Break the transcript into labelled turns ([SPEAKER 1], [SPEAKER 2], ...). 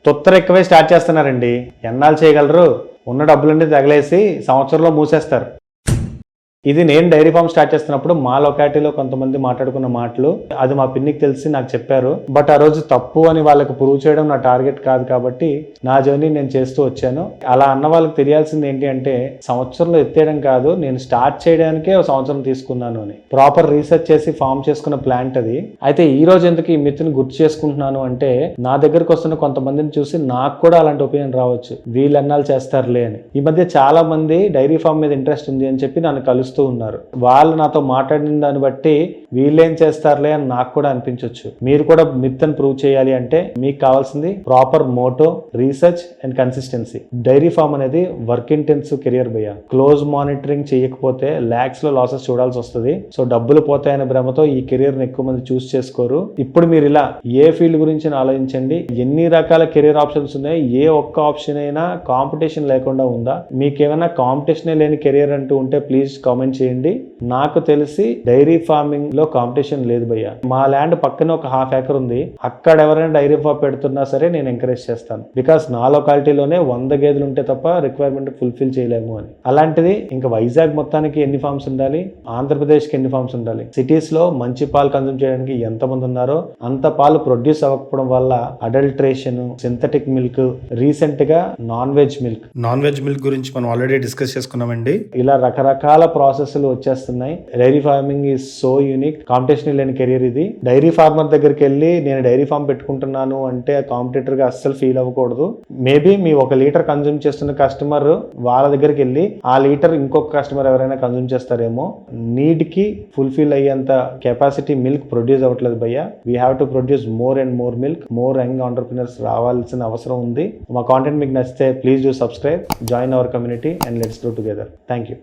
[SPEAKER 1] తొత్తర ఎక్కువే స్టార్ట్ చేస్తున్నారండి. ఎన్నాళ్ళు చేయగలరు? ఉన్న డబ్బులన్నీ తగలేసి సంవత్సరంలో మూసేస్తారు. ఇది నేను డైరీ ఫామ్ స్టార్ట్ చేస్తున్నప్పుడు మా లొకాలిటీలో కొంతమంది మాట్లాడుకున్న మాటలు. అది మా పిన్నికి తెలిసి నాకు చెప్పారు. బట్ ఆ రోజు తప్పు అని వాళ్ళకి ప్రూవ్ చేయడం నా టార్గెట్ కాదు కాబట్టి నా జర్నీ నేను చేస్తూ వచ్చాను. అలా అన్న వాళ్ళకి తెలియాల్సింది ఏంటి అంటే, సంవత్సరంలో ఎత్తేయడం కాదు, నేను స్టార్ట్ చేయడానికే ఒక సంవత్సరం తీసుకున్నాను అని. ప్రాపర్ రీసెర్చ్ చేసి ఫామ్ చేసుకున్న ప్లాంట్ అది. అయితే ఈ రోజు ఎందుకు ఈ మిత్తుని గుర్తు చేసుకుంటున్నాను అంటే, నా దగ్గరకు వస్తున్న కొంతమందిని చూసి నాకు కూడా అలాంటి ఒపీనియన్ రావచ్చు, వీళ్ళు ఎన్నాళ్ళు చేస్తారులే అని. ఈ మధ్య చాలా మంది డైరీ ఫామ్ మీద ఇంట్రెస్ట్ ఉంది అని చెప్పి నన్ను కలుస్తూ ఉన్నారు. వాళ్ళు నాతో మాట్లాడిన దాన్ని బట్టి వీళ్ళేం చేస్తారులే అని నాకు కూడా అనిపించవచ్చు. మీరు కూడా మిత్తని ప్రూవ్ చేయాలి అంటే మీకు కావాల్సింది proper motto, research and consistency. Dairy farm అనేది వర్క్ ఇంటెన్సివ్ కెరియర్ భయ్య. క్లోజ్ మానిటరింగ్ చేయకపోతే లాక్స్ లో లాసెస్ చూడాల్సి వస్తుంది. సో డబ్బులు పోతాయనే భ్రమతో ఈ కెరియర్ ని ఎక్కువ మంది చూస్ చేసుకోరు. ఇప్పుడు మీరు ఇలా ఏ ఫీల్డ్ గురించి ఆలోచించండి. ఎన్ని రకాల కెరియర్ ఆప్షన్స్ ఉన్నాయి, ఏ ఒక్క ఆప్షన్ అయినా కాంపిటీషన్ లేకుండా ఉందా? మీకేమైనా కాంపిటీషన్ లేని కెరియర్ అంటూ ఉంటే ప్లీజ్ కామెంట్ చేయండి. నాకు తెలిసి డైరీ ఫార్మింగ్ లో కాంపిటీషన్ లేదు భయ్య. మా ల్యాండ్ పక్కన ఒక 1/2 acre ఉంది. అక్కడ ఎవరైనా డైరీ ఫామ్ పెడుతున్నా సరే నేను ఎంకరేజ్ చేస్తాను. బికాస్ నా లొకాలిటీలోనే 100 గేదెలు ఉంటే తప్ప రిక్వైర్మెంట్ ఫుల్ఫిల్ చేయలేము అని. అలాంటిది ఇంకా వైజాగ్ మొత్తానికి ఎన్ని ఫార్మ్స్ ఉండాలి, ఆంధ్రప్రదేశ్ కి ఎన్ని ఫార్మ్స్ ఉండాలి? సిటీస్ లో మంచి పాలు కన్జ్యూమ్ చేయడానికి ఎంతమంది ఉన్నారో అంత పాలు ప్రొడ్యూస్ అవ్వకపోవడం వల్ల అడల్ట్రేషన్, సింథటిక్ మిల్క్, రీసెంట్ గా నాన్ వెజ్ మిల్క్ గురించి మనం ఆల్రెడీ డిస్కస్ చేసుకున్నామండి. ఇలా రకరకాల ప్రాసెస్లు వచ్చేస్తున్నాయి. Dairy farming is so unique. Competition లేని కెరియర్ ఇది. డైరీ ఫార్మర్ దగ్గరికి వెళ్ళి నేను డైరీ ఫార్మ్ పెట్టుకుంటున్నాను అంటే కాంపిటీటర్ గా అస్సలు ఫీల్ అవ్వకూడదు. మేబీ మీ 1 లీటర్ కన్జ్యూమ్ చేస్తున్న కస్టమర్ వాళ్ళ దగ్గరికి వెళ్ళి ఆ లీటర్ ఇంకొక కస్టమర్ ఎవరైనా కన్జ్యూమ్ చేస్తారేమో. నీడ్ కి ఫుల్ఫిల్ అయ్యేంత కెపాసిటీ మిల్క్ ప్రొడ్యూస్ అవ్వట్లేదు భయ్య. We have to produce more and more milk. More young entrepreneurs రావాల్సిన అవసరం ఉంది. మా కాంటెంట్ మీకు నచ్చితే please do subscribe, join our community and let's grow together. Thank you.